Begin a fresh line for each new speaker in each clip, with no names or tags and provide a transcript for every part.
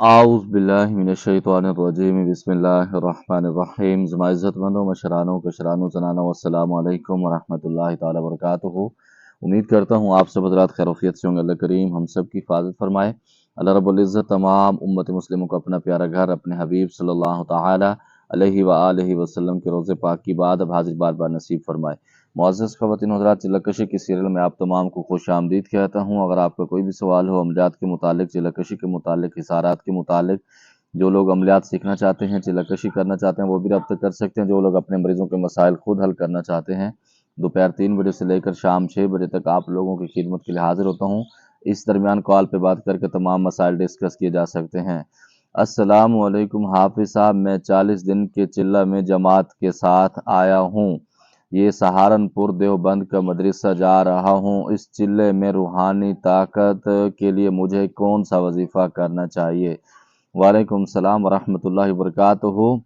आउज़ बिल्लाहि मिनश्शैतानिर्रजीम बिस्मिल्लाहिर्रहमानिर्रहीम। ज़मा इज़्ज़तमंदों मशरानों कशरानों ज़नानों अस्सलामु अलैकुम वरहमतुल्लाहि ताला वबरकातुहू। उम्मीद करता हूँ आप सब हज़रात खैरियत से होंगे। अल्लाह करीम हम सब की हिफाजत फरमाए। अल्लाह रब्बुल इज़्ज़त तमाम उम्मत मुस्लिमों को अपना प्यारा घर अपने हबीब सल्लल्लाहु ताला अलैहि व आलिहि वसल्लम के रोज़े पाक की बाद अब हाजिर बार बार नसीब फरमाए। मुअज़्ज़ज़ ख़वातीन हज़रात, चिल्लाकशी की सीरियल में आप तमाम को खुश आमदीद कहता हूँ। अगर आपका कोई भी सवाल हो अमलियात के मुतालिक, चिल्लाकशी के मुतालिक, हिसारात के मुतालिक, जो लोग अमलियात सीखना चाहते हैं, चिल्लाकशी करना चाहते हैं, वो भी रब्ता कर सकते हैं। जो लोग अपने मरीज़ों के मसाइल खुद हल करना चाहते हैं, दोपहर 3 बजे से लेकर शाम 6 बजे तक आप लोगों की खिदमत के लिए हाजिर होता हूँ। इस दरमियान कॉल पे बात करके तमाम मसाइल डिस्कस किए जा सकते हैं। अस्सलामु अलैकुम हाफिज़ साहब, मैं 40 दिन के चिल्ला में जमात के साथ आया हूँ। ये सहारनपुर देवबंद का मदरसा जा रहा हूँ। इस चिल्ले में रूहानी ताकत के लिए मुझे कौन सा वजीफ़ा करना चाहिए? वालेकुम सलाम वरहमतुल्लाहि वबरकातुहू।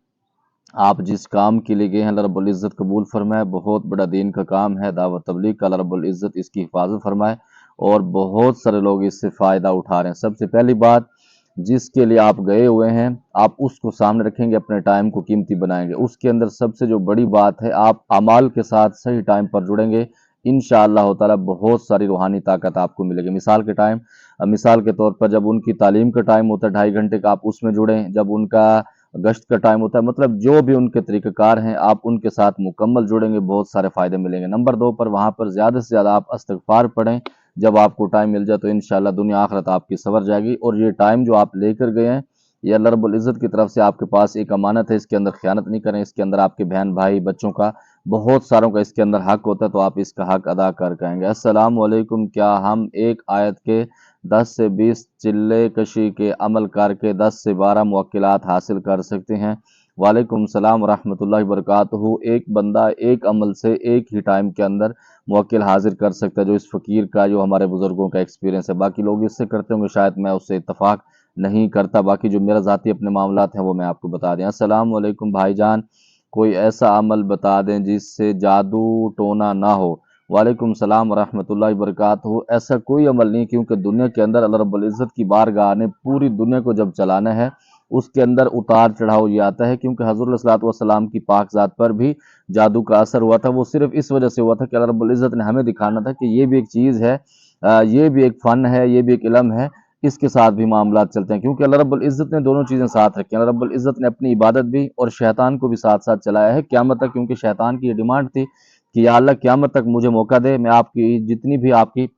आप जिस काम के लिए गए हैं अल्लाह रब्बुल इज़्ज़त कबूल फरमाए। बहुत बड़ा दीन का काम है, दावत तबलीग का। अल्लाह रब्बुल इज़्ज़त इसकी हिफाजत फरमाए और बहुत सारे लोग इससे फ़ायदा उठा रहे हैं। सबसे पहली बात, जिसके लिए आप गए हुए हैं आप उसको सामने रखेंगे, अपने टाइम को कीमती बनाएंगे। उसके अंदर सबसे जो बड़ी बात है, आप अमाल के साथ सही टाइम पर जुड़ेंगे, इंशाअल्लाह ताला बहुत सारी रूहानी ताकत आपको मिलेगी। मिसाल के तौर पर जब उनकी तालीम का टाइम होता है 2.5 घंटे का, आप उसमें जुड़ें। जब उनका गश्त का टाइम होता है, मतलब जो भी उनके तरीक़ाकार हैं आप उनके साथ मुकम्मल जुड़ेंगे, बहुत सारे फ़ायदे मिलेंगे। नंबर 2 पर वहाँ पर ज़्यादा से ज़्यादा आप इस्तिग़फ़ार पढ़ें। जब आपको टाइम मिल जाए तो इंशाअल्लाह दुनिया आखिरत आपकी संवर जाएगी। और ये टाइम जो आप लेकर गए हैं, ये अल्लाह रब्बुल इज़्ज़त की तरफ से आपके पास एक अमानत है। इसके अंदर ख़यानत नहीं करें। इसके अंदर आपके बहन भाई बच्चों का, बहुत सारों का इसके अंदर हक होता है, तो आप इसका हक अदा कर कहेंगे। अस्सलाम वालेकुम, क्या हम एक आयत के 10 से 20 चिल्ले कशी के अमल करके 10 से 12 मुवक्किलात हासिल कर सकते हैं? वालेकुम सलाम वरहमतुल्लाहि वबरकातुहू। एक बंदा एक अमल से एक ही टाइम के अंदर मुवक्किल हाजिर कर सकता है, जो इस फ़कीर का, जो हमारे बुज़ुर्गों का एक्सपीरियंस है। बाकी लोग इससे करते होंगे, शायद मैं उससे इत्तफ़ाक़ नहीं करता। बाकी जो मेरा ज़ाती अपने मामलात हैं वो मैं आपको बता दें। अस्सलाम वालेकुम भाईजान, कोई ऐसा अमल बता दें जिससे जादू टोना ना हो। वालेकुम सलाम वरहमतुल्लाहि वबरकातुहू। ऐसा कोई अमल नहीं, क्योंकि दुनिया के अंदर अल्लाह रब्बुल इज़्ज़त की बारगाह ने पूरी दुनिया को जब चलाना है, उसके अंदर उतार चढ़ाव ये आता है। क्योंकि हज़रत अलैहिस्सलातु वस्सलाम की पाक ज़ात पर भी जादू का असर हुआ था। वो सिर्फ इस वजह से हुआ था कि अल्लाह रब्बुल इज़्ज़त ने हमें दिखाना था कि ये भी एक चीज़ है, ये भी एक फ़न है, ये भी एक इल्म है, इसके साथ भी मामलात चलते हैं। क्योंकि अल्लाह रब्बुल इज़्ज़त ने दोनों चीज़ें साथ रखी हैं। अल्लाह रब्बुल इज़्ज़त ने अपनी इबादत भी और शैतान को भी साथ साथ चलाया है क़यामत तक। क्योंकि शैतान की ये डिमांड थी कि या अल्लाह क़यामत तक मुझे मौका दे, मैं आपकी जितनी भी आपकी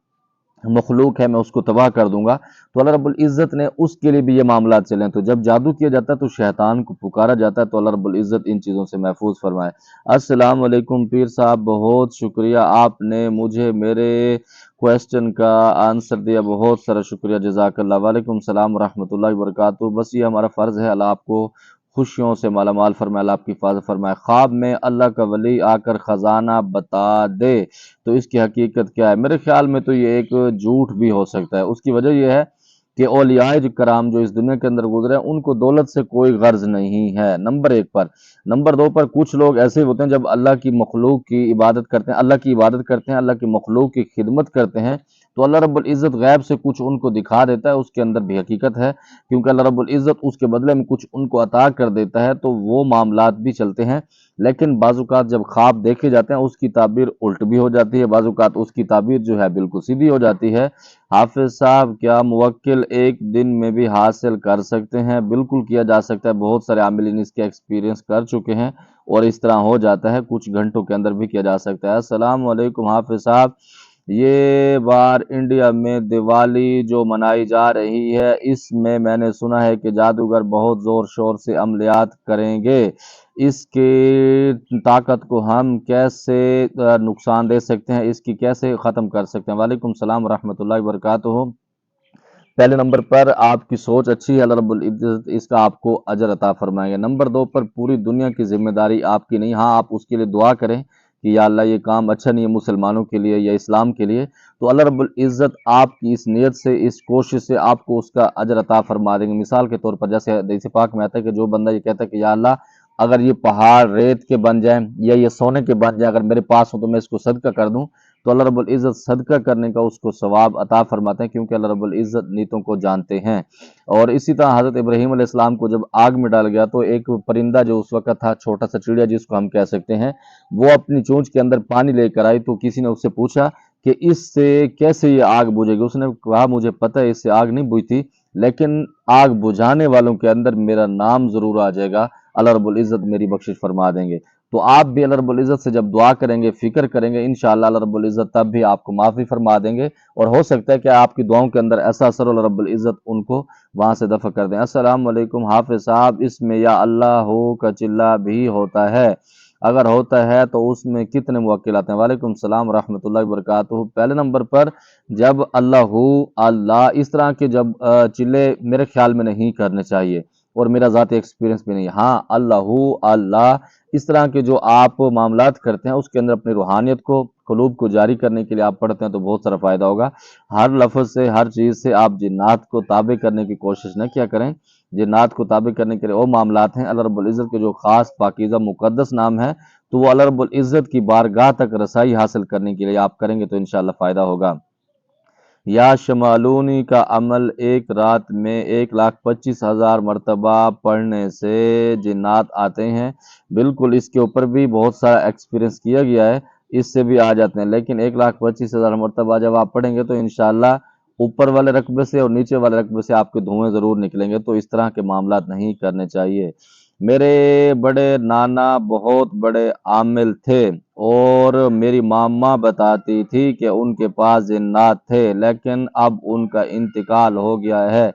मखलूक है मैं उसको तबाह कर दूंगा। तो अल्लाह रब्बुल इज़्ज़त ने उसके लिए भी ये मामलात चले हैं। तो जब जादू किया जाता है तो शैतान को पुकारा जाता है। तो अल्लाह रब्बुल इज़्ज़त इन चीज़ों से महफूज फरमाए। अस्सलाम वालेकुम पीर साहब, बहुत शुक्रिया, आपने मुझे मेरे क्वेश्चन का आंसर दिया, बहुत सारा शुक्रिया, जज़ाकल्लाह। वालेकुम सलाम रहमतुल्लाहि व बरकातुहू। बस ये हमारा फ़र्ज़ है, अल्लाह आपको खुशियों से मालामाल फरमाए, अल्लाह आपकी हिफाज़त फरमाए। ख्वाब में अल्लाह का वली आकर ख़जाना बता दे तो इसकी हकीकत क्या है? मेरे ख्याल में तो ये एक झूठ भी हो सकता है। उसकी वजह यह है कि औलियाए कराम जो इस दुनिया के अंदर गुजरे हैं, उनको दौलत से कोई गर्ज नहीं है, नंबर 1 पर। नंबर 2 पर कुछ लोग ऐसे होते हैं, जब अल्लाह की मखलूक की इबादत करते हैं, अल्लाह की इबादत करते हैं, अल्लाह की मखलूक की खिदमत करते हैं, तो अल्लाह रब्बुल इज़्ज़त गैब से कुछ उनको दिखा देता है। उसके अंदर भी हकीकत है, क्योंकि अल्लाह रब्बुल इज़्ज़त उसके बदले में कुछ उनको अता कर देता है, तो वो मामलात भी चलते हैं। लेकिन बाज़-औक़ात जब ख्वाब देखे जाते हैं, उसकी ताबीर उल्ट भी हो जाती है, बाज़-औक़ात उसकी ताबीर जो है बिल्कुल सीधी हो जाती है। हाफ़िज़ साहब, क्या मुवक्किल एक दिन में भी हासिल कर सकते हैं? बिल्कुल किया जा सकता है। बहुत सारे आमिलीन इसके एक्सपीरियंस कर चुके हैं और इस तरह हो जाता है, कुछ घंटों के अंदर भी किया जा सकता है। अस्सलाम वालेकुम हाफ़िज़ साहब, ये बार इंडिया में दिवाली जो मनाई जा रही है, इसमें मैंने सुना है कि जादूगर बहुत ज़ोर शोर से अमलियात करेंगे। इसकी ताकत को हम कैसे नुकसान दे सकते हैं, इसकी कैसे ख़त्म कर सकते हैं? वालेकुम सलाम रहमतुल्लाहि व बरकातुहू। पहले नंबर पर आपकी सोच अच्छी है, अल्लाह रब्बुल इज़्ज़त इसका आपको अजर अता फरमाएंगे। नंबर 2 पर पूरी दुनिया की जिम्मेदारी आपकी नहीं। हाँ, आप उसके लिए दुआ करें कि या अल्लाह ये काम अच्छा नहीं है मुसलमानों के लिए या इस्लाम के लिए, तो अल्लाह रब्बुल इज़्ज़त आपकी इस नीयत से, इस कोशिश से आपको उसका अजर अता फरमा देंगे। मिसाल के तौर पर जैसे हदीस पाक में आता है कि जो बंदा ये कहता है कि या अल्लाह अगर ये पहाड़ रेत के बन जाएं या ये सोने के बन जाए, अगर मेरे पास हो तो मैं इसको सदका कर दूं, तो अल्लाह रब्बुल इज़्ज़त सदका करने का उसको सवाब अता फरमाते हैं, क्योंकि अल्लाह रब्बुल इज़्ज़त नीयतों को जानते हैं। और इसी तरह हज़रत इब्राहीम अलैहिस्सलाम को जब आग में डाल गया तो एक परिंदा जो उस वक़्त था, छोटा सा चिड़िया जिसको हम कह सकते हैं, वो अपनी चोंच के अंदर पानी लेकर आई। तो किसी ने उससे पूछा कि इससे कैसे ये आग बुझेगी? उसने कहा मुझे पता है इससे आग नहीं बुझती, लेकिन आग बुझाने वालों के अंदर मेरा नाम ज़रूर आ जाएगा, अल्लाह रब्बुल इज़्ज़त मेरी बख्शिश फरमा देंगे। तो आप भी अल्लाह रब्बुल इज़्ज़त से जब दुआ करेंगे, फ़िक्र करेंगे, इंशाअल्लाह अल्लाह रब्बुल इज़्ज़त तब भी आपको माफ़ी फरमा देंगे। और हो सकता है कि आपकी दुआओं के अंदर ऐसा असर हो, अल्लाह रब्बुल इज़्ज़त उनको वहाँ से दफ़ा कर दें। अस्सलाम वालेकुम हाफ़िज़ साहब, इसमें या अल्लाह हो का चिल्ला भी होता है? अगर होता है तो उसमें कितने मुवक्किल आते हैं? वालेकुम सलाम रहमतुल्लाहि व बरकातुहू। पहले नंबर पर जब अल्लाहू अल्लाह इस तरह के जब चिल्ले मेरे ख्याल में नहीं करने चाहिए, और मेरा ज़ाती एक्सपीरियंस भी नहीं है। हाँ, अल्लाहू अल्लाह इस तरह के जो आप मामलात करते हैं उसके अंदर अपनी रूहानियत को, क़ुलूब को जारी करने के लिए आप पढ़ते हैं तो बहुत सारा फ़ायदा होगा। हर लफ्ज़ से, हर चीज़ से आप जिन्नात को ताबे करने की कोशिश न किया करें। जिन्नात को ताबे करने के लिए वो मामलात हैं, अल्लाह रब्बुल इज़्ज़त के जो ख़ास पाकीज़ा मुक़द्दस नाम है, तो वो अल्लाह रब्बुल इज़्ज़त की बारगाह तक रसाई हासिल करने के लिए आप करेंगे तो इंशाअल्लाह फ़ायदा होगा। या शमालूनी का अमल एक रात में 1,25,000 मरतबा पढ़ने से जिन्नात आते हैं। बिल्कुल, इसके ऊपर भी बहुत सारा एक्सपीरियंस किया गया है, इससे भी आ जाते हैं, लेकिन 1,25,000 मरतबा जब आप पढ़ेंगे तो इंशाअल्लाह ऊपर वाले रकबे से और नीचे वाले रकबे से आपके धुएं ज़रूर निकलेंगे। तो इस तरह के मामलात नहीं करने चाहिए। मेरे बड़े नाना बहुत बड़े आमिल थे और मेरी मामा बताती थी कि उनके पास जिन्नात थे, लेकिन अब उनका इंतकाल हो गया है।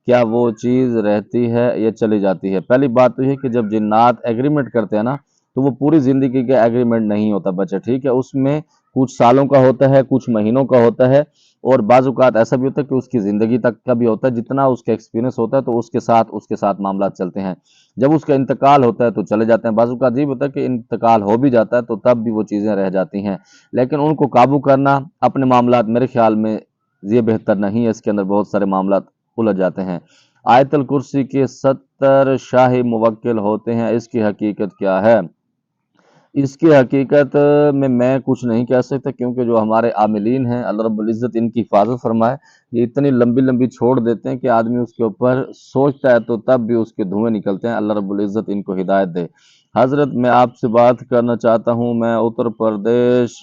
क्या वो चीज़ रहती है या चली जाती है? पहली बात तो ये है कि जब जिन्नात एग्रीमेंट करते हैं ना, तो वो पूरी ज़िंदगी का एग्रीमेंट नहीं होता बच्चा, ठीक है? उसमें कुछ सालों का होता है, कुछ महीनों का होता है, और बाज़-औक़ात ऐसा भी होता है कि उसकी ज़िंदगी तक का भी होता है। जितना उसका एक्सपीरियंस होता है तो उसके साथ मामलात चलते हैं। जब उसका इंतकाल होता है तो चले जाते हैं। बाज़-औक़ात ये भी होता है कि इंतकाल हो भी जाता है तो तब भी वो चीज़ें रह जाती हैं। लेकिन उनको काबू करना अपने मामलात, मेरे ख़्याल में ये बेहतर नहीं है, इसके अंदर बहुत सारे मामलात उलझ जाते हैं। आयतुल कुर्सी के 70 शाही मुवक्किल होते हैं, इसकी हकीकत क्या है? इसकी हकीकत में मैं कुछ नहीं कह सकता, क्योंकि जो हमारे आमिलीन हैं, अल्लाह रब्बुल इज़्ज़त इनकी हिफाज़त फरमाए, ये इतनी लंबी-लंबी छोड़ देते हैं कि आदमी उसके ऊपर सोचता है तो तब भी उसके धुएँ निकलते हैं। अल्लाह रब्बुल इज़्ज़त इनको हिदायत दे। हज़रत, मैं आपसे बात करना चाहता हूँ, मैं उत्तर प्रदेश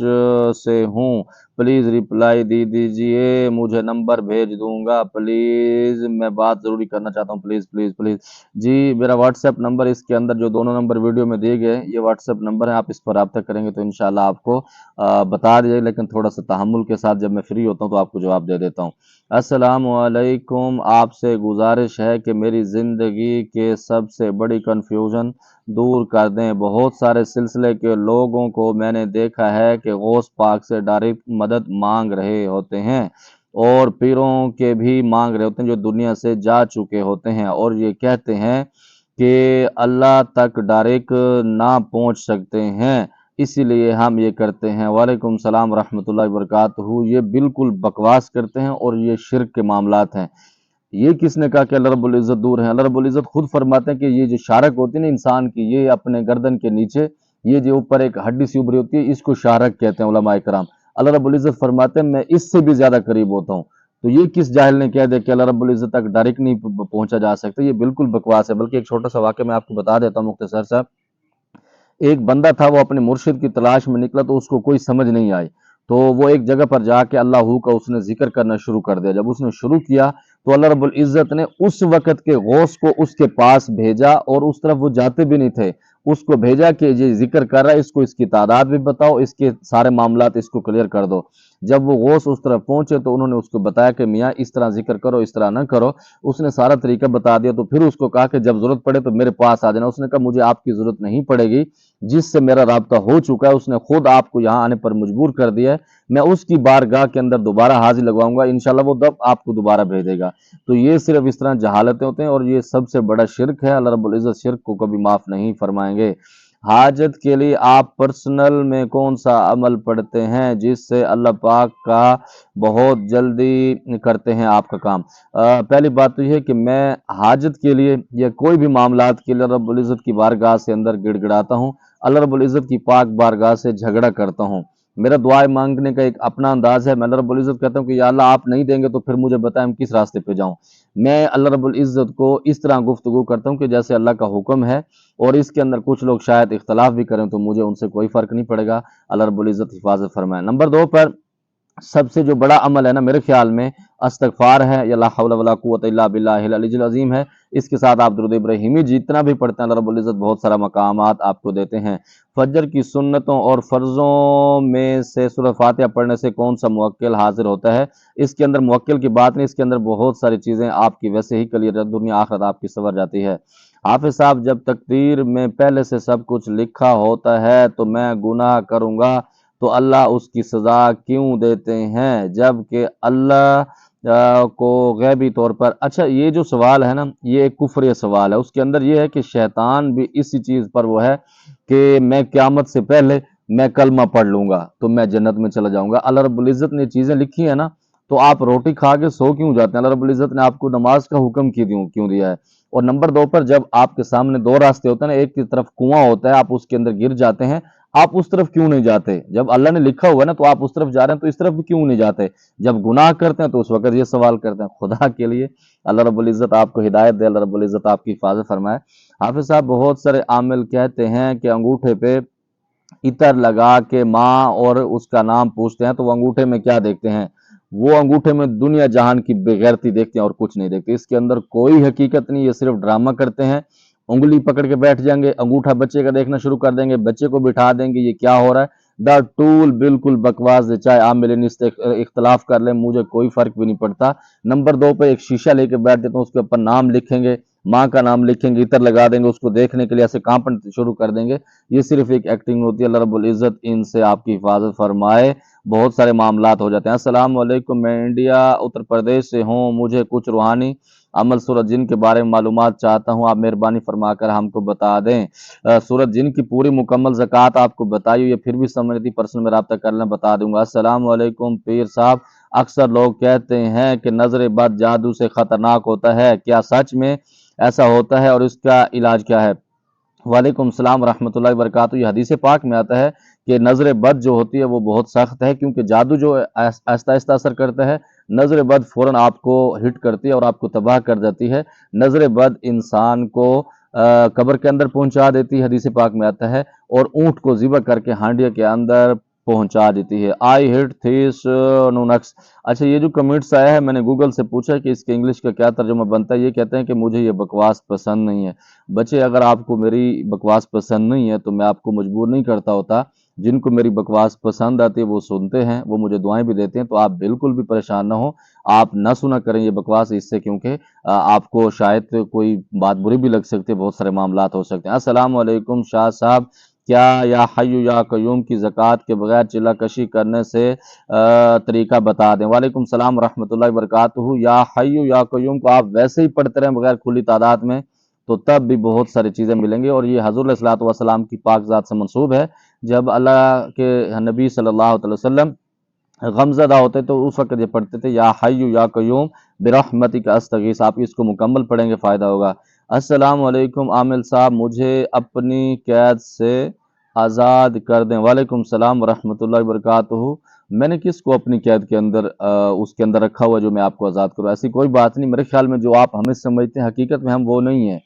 से हूँ, प्लीज़ रिप्लाई दे दीजिए, मुझे नंबर भेज दूँगा, प्लीज़ मैं बात ज़रूरी करना चाहता हूँ, प्लीज़, प्लीज़, प्लीज़। जी, मेरा व्हाट्सएप नंबर, इसके अंदर जो दोनों नंबर वीडियो में दिए गए हैं, ये व्हाट्सएप नंबर है, आप इस पर राब्ता करेंगे तो इंशाअल्लाह आपको बता दिया, लेकिन थोड़ा-सा तहम्मुल के साथ जब मैं फ्री होता हूँ तो आपको जवाब दे देता हूँ। अस्सलाम वालेकुम, आपसे गुज़ारिश है कि मेरी ज़िंदगी के सबसे बड़ी कन्फ्यूज़न दूर कर दें। बहुत सारे सिलसिले के लोगों को मैंने देखा है कि गौस पाक से डायरेक्ट मदद मांग रहे होते हैं, और पीरों के भी मांग रहे होते हैं जो दुनिया से जा चुके होते हैं, और ये कहते हैं कि अल्लाह तक डायरेक्ट ना पहुंच सकते हैं, इसीलिए हम ये करते हैं। वालेकुम सलाम रहमतुल्लाहि व बरकातहू। ये बिल्कुल बकवास करते हैं और ये शिर्क के मामलात हैं। ये किसने कहा कि अल्लाह रब्बुल इज़्ज़त दूर है? अल्लाह रब्बुल इज़्ज़त खुद फरमाते हैं कि ये जो शारक होती है ना इंसान की, ये अपने गर्दन के नीचे, ये जो ऊपर एक हड्डी सी उभरी होती है, इसको शारक कहते हैं उलमाए कराम। अल्लाह रब्बुल इज़्ज़त फरमाते हैं मैं इससे भी ज़्यादा करीब होता हूँ। तो ये किस जाहिल ने कह दिया कि अल्लाह रब्बुल इज़्ज़त तक डायरेक्ट नहीं पहुँचा जा सकता? ये बिल्कुल बकवास है। बल्कि एक छोटा-सा वाक़या मैं आपको बता देता हूँ मुख्तसर सा। एक बंदा था, वो अपने मुर्शिद की तलाश में निकला तो उसको कोई समझ नहीं आई। तो वो एक जगह पर जाके अल्लाहू का उसने ज़िक्र करना शुरू कर दिया। जब उसने शुरू किया तो अल्लाह रब्बुल इज़्ज़त ने उस वक़्त के गौस को उसके पास भेजा, और उस तरफ वो जाते भी नहीं थे। उसको भेजा कि ये ज़िक्र कर रहा है, इसको इसकी तादाद भी बताओ, इसके सारे मामलात इसको क्लियर कर दो। जब वो गौस उस तरफ पहुँचे तो उन्होंने उसको बताया कि मियाँ इस तरह ज़िक्र करो, इस तरह ना करो। उसने सारा तरीका बता दिया। तो फिर उसको कहा कि जब ज़रूरत पड़े तो मेरे पास आ जाना। उसने कहा मुझे आपकी ज़रूरत नहीं पड़ेगी, जिससे मेरा राब्ता हो चुका है, उसने खुद आपको यहाँ आने पर मजबूर कर दिया है। मैं उसकी बारगाह के अंदर दोबारा हाजिर लगवाऊंगा, इंशाल्लाह वो तब आपको दोबारा भेजेगा। तो ये सिर्फ इस तरह जहालतें होते हैं, और ये सबसे बड़ा शिर्क है। अल्लाह रब्बुल इज़्ज़त शिर्क को कभी माफ़ नहीं फरमाएंगे। हाजत के लिए आप पर्सनल में कौन सा अमल पढ़ते हैं जिससे अल्लाह पाक का बहुत जल्दी करते हैं आपका काम? पहली बात तो यह है कि मैं हाजत के लिए या कोई भी मामलात के लिए रब्बुल इज़्ज़त की बारगाह से अंदर गिड़गिड़ाता हूँ, अल्लाह रब्बुल इज़्ज़त की पाक बारगाह से झगड़ा करता हूँ। میرا دعائیں مانگنے کا ایک اپنا انداز ہے. میں اللہ رب العزت کہتا ہوں کہ یا اللہ آپ نہیں دیں گے تو پھر مجھے بتائیں کس راستے پہ جاؤں. میں اللہ رب العزت کو اس طرح گفتگو کرتا ہوں کہ جیسے اللہ کا حکم ہے، اور اس کے اندر کچھ لوگ شاید اختلاف بھی کریں تو مجھے ان سے کوئی فرق نہیں پڑے گا. اللہ رب العزت حفاظت فرمائے. نمبر 2 پر سب سے جو بڑا عمل ہے نا میرے خیال میں استغفار ہے، یا لا حول ولا قوت الا باللہ العلی العظیم ہے. اس کے ساتھ آپ درود ابراہیمی جتنا بھی پڑھتے ہیں اللہ رب العزت بہت سارا مقامات آپ کو دیتے ہیں. فجر کی سنتوں اور فرضوں میں سے سورۃ فاتحہ پڑھنے سے کون سا موکل حاضر ہوتا ہے؟ اس کے اندر موکل کی بات نہیں، اس کے اندر بہت ساری چیزیں آپ کی ویسے ہی کلیئر، دنیا آخرت آپ کی سنور جاتی ہے. حافظ صاحب جب تقدیر میں پہلے سے سب کچھ لکھا ہوتا ہے تو میں گناہ کروں گا تو اللہ اس کی سزا کیوں دیتے ہیں جبکہ اللہ کو غیبی طور پر؟ اچھا یہ جو سوال ہے نا یہ ایک کفری سوال ہے. اس کے اندر یہ ہے کہ شیطان بھی اسی چیز پر وہ ہے کہ میں قیامت سے پہلے میں کلمہ پڑھ لوں گا تو میں جنت میں چلا جاؤں گا. اللہ رب العزت نے چیزیں لکھی ہیں نا تو آپ روٹی کھا کے سو کیوں جاتے ہیں؟ اللہ رب العزت نے آپ کو نماز کا حکم کیوں دیا ہے؟ اور نمبر 2 پر جب آپ کے سامنے 2 راستے ہوتے ہیں نا، ایک کی طرف کنواں ہوتا ہے آپ اس کے اندر گر جاتے ہیں، آپ اس طرف کیوں نہیں جاتے؟ جب اللہ نے لکھا ہوا ہے نا تو آپ اس طرف جا رہے ہیں تو اس طرف بھی کیوں نہیں جاتے؟ جب گناہ کرتے ہیں تو اس وقت یہ سوال کرتے ہیں. خدا کے لیے اللہ رب العزت آپ کو ہدایت دے، اللہ رب العزت آپ کی حفاظت فرمائے. حافظ صاحب بہت سارے عامل کہتے ہیں کہ انگوٹھے پہ عطر لگا کے ماں اور اس کا نام پوچھتے ہیں تو وہ انگوٹھے میں کیا دیکھتے ہیں؟ وہ انگوٹھے میں دنیا جہان کی بےغیرتی دیکھتے ہیں اور کچھ نہیں دیکھتے. اس کے اندر کوئی حقیقت نہیں، یہ صرف ڈرامہ کرتے ہیں. انگلی پکڑ کے بیٹھ جائیں گے، انگوٹھا بچے کا دیکھنا شروع کر دیں گے، بچے کو بٹھا دیں گے. یہ کیا ہو رہا ہے؟ دا ٹول بالکل بکواس ہے. چاہے آپ میرے نیچے اختلاف کر لیں مجھے کوئی فرق بھی نہیں پڑتا. نمبر 2 پہ ایک شیشہ لے کے بیٹھ دیتا ہوں، اس کے اوپر نام لکھیں گے، ماں کا نام لکھیں گے، عطر لگا دیں گے، اس کو دیکھنے کے لیے ایسے کانپن شروع کر دیں گے. یہ صرف ایک ایکٹنگ ہوتی ہے. اللہ رب العزت ان سے آپ کی حفاظت فرمائے. بہت سارے معاملات ہو جاتے ہیں. السلام علیکم، میں انڈیا اتر پردیش سے ہوں، مجھے کچھ روحانی عمل سورج جن کے بارے میں معلومات چاہتا ہوں، آپ مہربانی فرما کر ہم کو بتا دیں. سورج جن کی پوری مکمل زکوٰۃ آپ کو بتائی ہوئی ہے، پھر بھی سمجھ نہیں پرسنل میں رابطہ کر لیں بتا دوں گا. السلام علیکم پیر صاحب، اکثر لوگ کہتے ہیں کہ نظر بد جادو سے خطرناک ہوتا ہے، کیا سچ میں ایسا ہوتا ہے اور اس کا علاج کیا ہے؟ وعلیکم السلام ورحمۃ اللہ وبرکاتہ. یہ حدیث پاک میں آتا ہے کہ نظر بد جو ہوتی ہے وہ بہت سخت ہے، کیونکہ جادو جو آہستہ آہستہ اثر کرتا ہے، نظر بد فوراً آپ کو ہٹ کرتی ہے اور آپ کو تباہ کر دیتی ہے. نظر بد انسان کو قبر کے اندر پہنچا دیتی ہے، حدیث پاک میں آتا ہے، اور اونٹ کو ذبح کر کے ہانڈیا کے اندر پہنچا دیتی ہے. آئی ہٹ تھیس نونکس. اچھا یہ جو کمنٹس آیا ہے میں نے گوگل سے پوچھا کہ اس کے انگلش کا کیا ترجمہ بنتا ہے. یہ کہتے ہیں کہ مجھے یہ بکواس پسند نہیں ہے. بچے اگر آپ کو میری بکواس پسند نہیں ہے تو میں آپ کو مجبور نہیں کرتا ہوتا. جن کو میری بکواس پسند آتی ہے وہ سنتے ہیں، وہ مجھے دعائیں بھی دیتے ہیں، تو آپ بالکل بھی پریشان نہ ہوں، آپ نہ سنا کریں یہ بکواس اس سے، کیونکہ آپ کو شاید کوئی بات بری بھی لگ سکتی ہے، بہت سارے معاملات ہو سکتے ہیں. السلام علیکم شاہ صاحب، کیا یا حی یا قیوم کی زکوٰۃ کے بغیر چلہ کشی کرنے سے طریقہ بتا دیں؟ وعلیکم السلام ورحمۃ اللہ وبرکاتہ. یا حی یا قیوم کو آپ ویسے ہی پڑھتے رہیں بغیر کھلی تعداد میں تو تب بھی بہت ساری چیزیں ملیں گی، اور یہ حضور علیہ الصلوۃ والسلام کی پاک ذات سے منسوب ہے. جب اللہ کے نبی صلی اللہ علیہ وسلم غمزدہ ہوتے تو اس وقت یہ پڑھتے تھے یا حی یا قیوم برحمتک استغیث. آپ اس کو مکمل پڑھیں گے فائدہ ہوگا. السلام علیکم عامل صاحب، مجھے اپنی قید سے آزاد کر دیں. وعلیکم السلام ورحمۃ اللہ وبرکاتہ. میں نے کس کو اپنی قید کے اندر اس کے اندر رکھا ہوا جو میں آپ کو آزاد کروں؟ ایسی کوئی بات نہیں. میرے خیال میں جو آپ ہمیں سمجھتے ہیں حقیقت میں ہم وہ نہیں ہیں.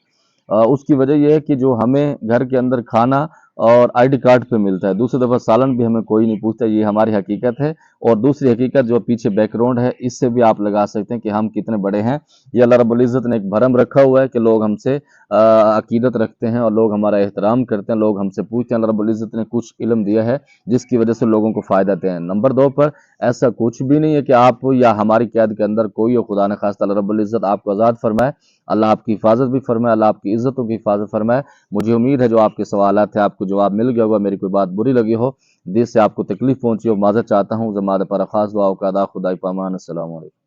اس کی وجہ یہ ہے کہ جو ہمیں گھر کے اندر کھانا اور آئی ڈی کارڈ پہ ملتا ہے، دوسری دفعہ سالن بھی ہمیں کوئی نہیں پوچھتا. یہ ہماری حقیقت ہے. اور دوسری حقیقت جو پیچھے بیک گراؤنڈ ہے، اس سے بھی آپ لگا سکتے ہیں کہ ہم کتنے بڑے ہیں. یہ اللہ رب العزت نے ایک بھرم رکھا ہوا ہے کہ لوگ ہم سے عقیدت رکھتے ہیں اور لوگ ہمارا احترام کرتے ہیں، لوگ ہم سے پوچھتے ہیں. اللہ رب العزت نے کچھ علم دیا ہے جس کی وجہ سے لوگوں کو فائدہ دیں. نمبر 2 پر ایسا کچھ بھی نہیں ہے کہ آپ یا ہماری قید کے اندر کوئی ہو. خدا نے خواستہ اللہ رب العزت آپ کو آزاد فرمائے، اللہ آپ کی حفاظت بھی فرمائے، اللہ آپ کی عزتوں کی حفاظت فرمائے. مجھے امید ہے جو آپ کے سوالات تھے آپ کو جواب مل گیا ہوگا. میری کوئی بات بری لگی ہو، جس سے آپ کو تکلیف پہنچی ہو، معذرت چاہتا ہوں. زمانہ پر خاص دعاؤں کا ادا. خدا پامان. السلام علیکم.